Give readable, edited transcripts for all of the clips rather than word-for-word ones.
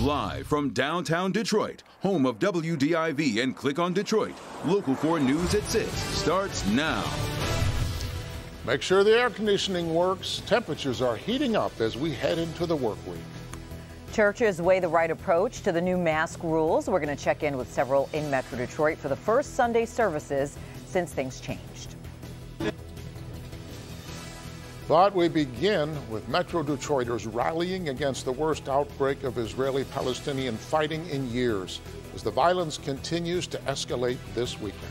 Live from downtown Detroit, home of WDIV and Click on Detroit, Local 4 News at 6 starts now. Make sure the air conditioning works. Temperatures are heating up as we head into the work week. Churches weigh the right approach to the new mask rules. We're going to check in with several in Metro Detroit for the first Sunday services since things changed. But we begin with Metro Detroiters rallying against the worst outbreak of Israeli-Palestinian fighting in years as the violence continues to escalate this weekend.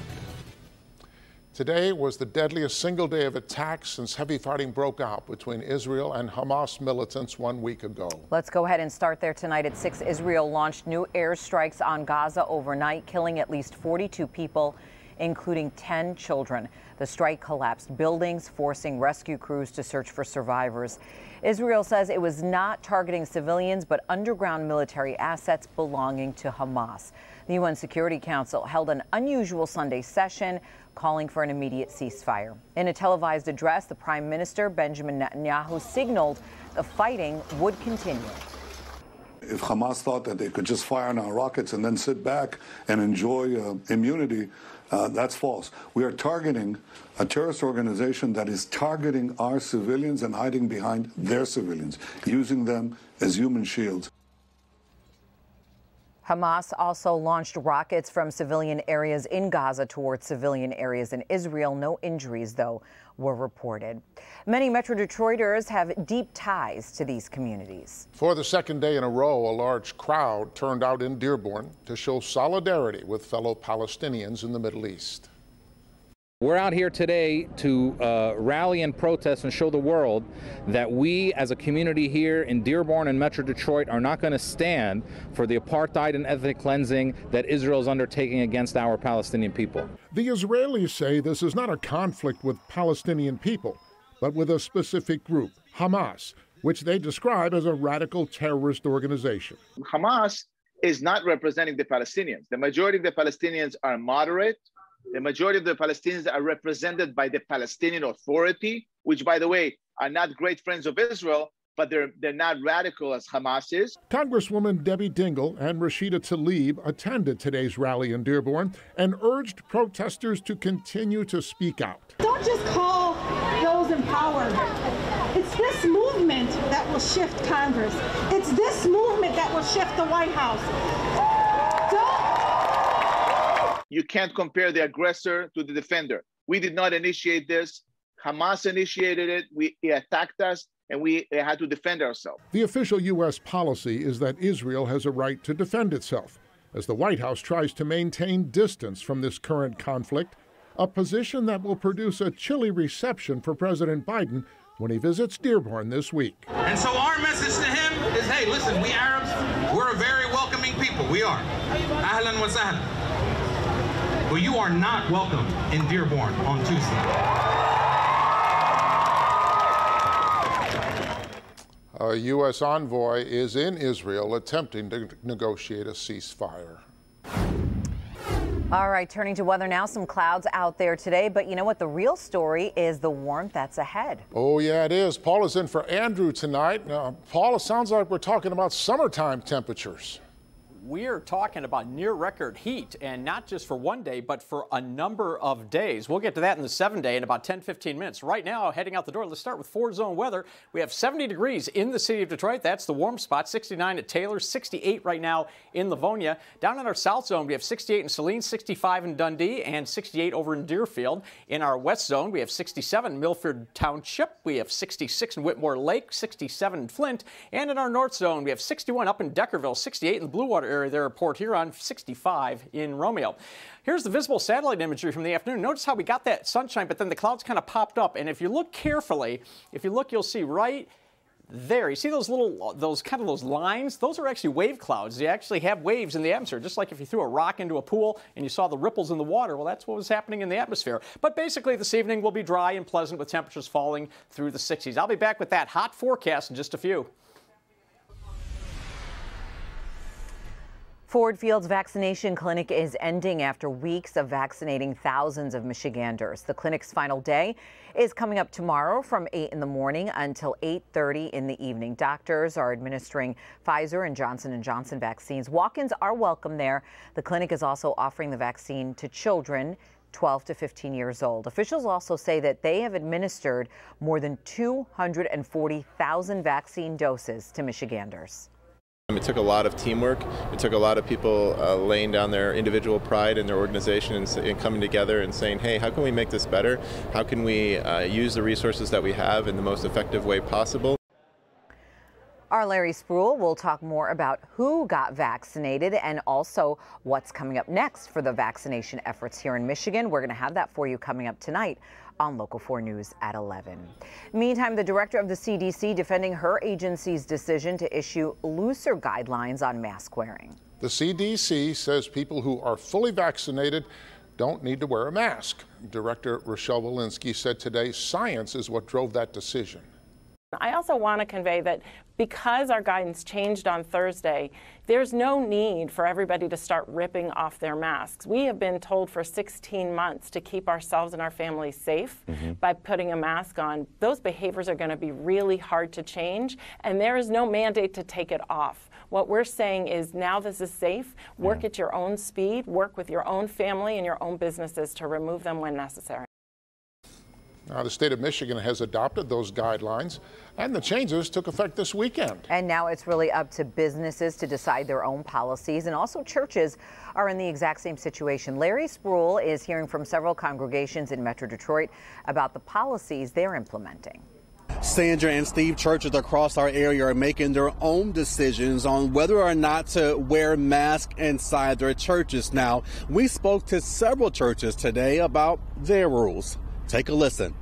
Today was the deadliest single day of attacks since heavy fighting broke out between Israel and Hamas militants 1 week ago. Let's go ahead and start there tonight at 6. Israel launched new airstrikes on Gaza overnight, killing at least 42 people, including 10 children. The strike collapsed buildings, forcing rescue crews to search for survivors. Israel says it was not targeting civilians, but underground military assets belonging to Hamas. The UN Security Council held an unusual Sunday session calling for an immediate ceasefire. In a televised address, the Prime Minister, Benjamin Netanyahu, signaled the fighting would continue. If Hamas thought that they could just fire on our rockets and then sit back and enjoy immunity, that's false. We are targeting a terrorist organization that is targeting our civilians and hiding behind their civilians, using them as human shields. Hamas also launched rockets from civilian areas in Gaza towards civilian areas in Israel. No injuries, though, were reported. Many Metro Detroiters have deep ties to these communities. For the second day in a row, a large crowd turned out in Dearborn to show solidarity with fellow Palestinians in the Middle East. We're out here today to rally and protest and show the world that we as a community here in Dearborn and Metro Detroit are not going to stand for the apartheid and ethnic cleansing that Israel is undertaking against our Palestinian people. The Israelis say this is not a conflict with Palestinian people, but with a specific group, Hamas, which they describe as a radical terrorist organization. Hamas is not representing the Palestinians. The majority of the Palestinians are moderate. The majority of the Palestinians are represented by the Palestinian Authority, which, by the way, are not great friends of Israel, but they're not radical as Hamas is. Congresswoman Debbie Dingell and Rashida Tlaib attended today's rally in Dearborn and urged protesters to continue to speak out. Don't just call those in power. It's this movement that will shift Congress. It's this movement that will shift the White House. You can't compare the aggressor to the defender. We did not initiate this. Hamas initiated it. He attacked us, and we had to defend ourselves. The official U.S. policy is that Israel has a right to defend itself, as the White House tries to maintain distance from this current conflict, a position that will produce a chilly reception for President Biden when he visits Dearborn this week. And so our message to him is, hey, listen, we Arabs, we're a very welcoming people. We are. Ahlan wa sahlan. But you are not welcome in Dearborn on Tuesday. A U.S. envoy is in Israel attempting to negotiate a ceasefire. All right, turning to weather now. Some clouds out there today, but you know what? The real story is the warmth that's ahead. Oh, yeah, it is. Paul is in for Andrew tonight. Paul, it sounds like we're talking about summertime temperatures. We're talking about near record heat, and not just for one day, but for a number of days. We'll get to that in the 7-day in about 10-15 minutes. Right now, heading out the door, let's start with 4-zone weather. We have 70 degrees in the city of Detroit. That's the warm spot. 69 at Taylor, 68 right now in Livonia. Down in our south zone, we have 68 in Saline, 65 in Dundee, and 68 over in Deerfield. In our west zone, we have 67 in Milford Township. We have 66 in Whitmore Lake, 67 in Flint. And in our north zone, we have 61 up in Deckerville, 68 in the Blue Water area there at Port Huron, 65 in Romeo. Here's the visible satellite imagery from the afternoon. Notice how we got that sunshine, but then the clouds kind of popped up. And if you look carefully, you'll see right there. You see those lines? Those are actually wave clouds. They actually have waves in the atmosphere, just like if you threw a rock into a pool and you saw the ripples in the water. Well, that's what was happening in the atmosphere. But basically, this evening will be dry and pleasant with temperatures falling through the 60s. I'll be back with that hot forecast in just a few. Ford Field's vaccination clinic is ending after weeks of vaccinating thousands of Michiganders. The clinic's final day is coming up tomorrow from 8 in the morning until 8:30 in the evening. Doctors are administering Pfizer and Johnson & Johnson vaccines. Walk-ins are welcome there. The clinic is also offering the vaccine to children 12 to 15 years old. Officials also say that they have administered more than 240,000 vaccine doses to Michiganders. It took a lot of teamwork. It took a lot of people laying down their individual pride in their organization and coming together and saying, hey, how can we make this better? How can we use the resources that we have in the most effective way possible? Our Larry Spruill will talk more about who got vaccinated and also what's coming up next for the vaccination efforts here in Michigan. We're going to have that for you coming up tonight on Local 4 News at 11. Meantime, the director of the CDC defending her agency's decision to issue looser guidelines on mask wearing. The CDC says people who are fully vaccinated don't need to wear a mask. Director Rochelle Walensky said today science is what drove that decision. I also want to convey that because our guidance changed on Thursday, there's no need for everybody to start ripping off their masks. We have been told for 16 months to keep ourselves and our families safe by putting a mask on. Those behaviors are going to be really hard to change, and there is no mandate to take it off. What we're saying is now this is safe. Work at your own speed, work with your own family and your own businesses to remove them when necessary. Now, the state of Michigan has adopted those guidelines, and the changes took effect this weekend. And now it's really up to businesses to decide their own policies, and also churches are in the exact same situation. Larry Spruill is hearing from several congregations in Metro Detroit about the policies they're implementing. Sandra and Steve, churches across our area are making their own decisions on whether or not to wear masks inside their churches. Now, we spoke to several churches today about their rules. Take a listen.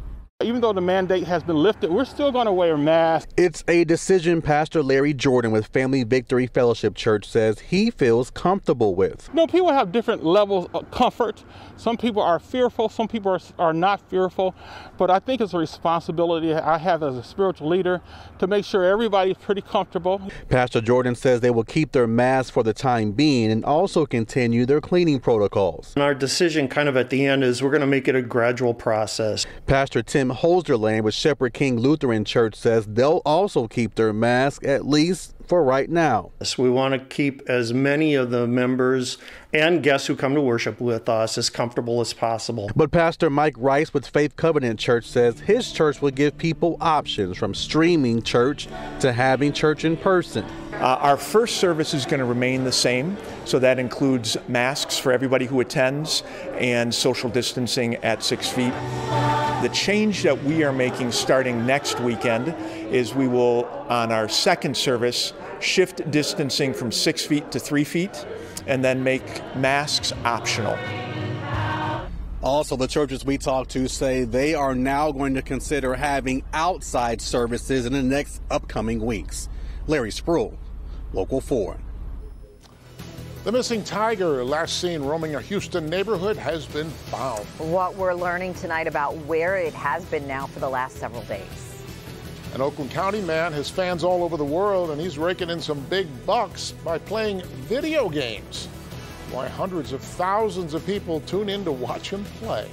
Even though the mandate has been lifted, we're still going to wear masks. It's a decision Pastor Larry Jordan with Family Victory Fellowship Church says he feels comfortable with. You know, people have different levels of comfort. Some people are fearful, some people are not fearful, but I think it's a responsibility I have as a spiritual leader to make sure everybody's pretty comfortable. Pastor Jordan says they will keep their masks for the time being and also continue their cleaning protocols. And our decision kind of at the end is we're going to make it a gradual process. Pastor Tim Holsterland with Shepherd King Lutheran Church says they'll also keep their masks, at least for right now. So we want to keep as many of the members and guests who come to worship with us as comfortable as possible. But Pastor Mike Rice with Faith Covenant Church says his church will give people options from streaming church to having church in person. Our first service is going to remain the same, so that includes masks for everybody who attends and social distancing at 6 feet. The change that we are making starting next weekend is we will, on our second service, shift distancing from 6 feet to 3 feet and then make masks optional. Also, the churches we talked to say they are now going to consider having outside services in the next upcoming weeks. Larry Spruill, Local 4. The missing tiger, last seen roaming a Houston neighborhood, has been found. What we're learning tonight about where it has been now for the last several days. An Oakland County man has fans all over the world, and he's raking in some big bucks by playing video games. Why hundreds of thousands of people tune in to watch him play.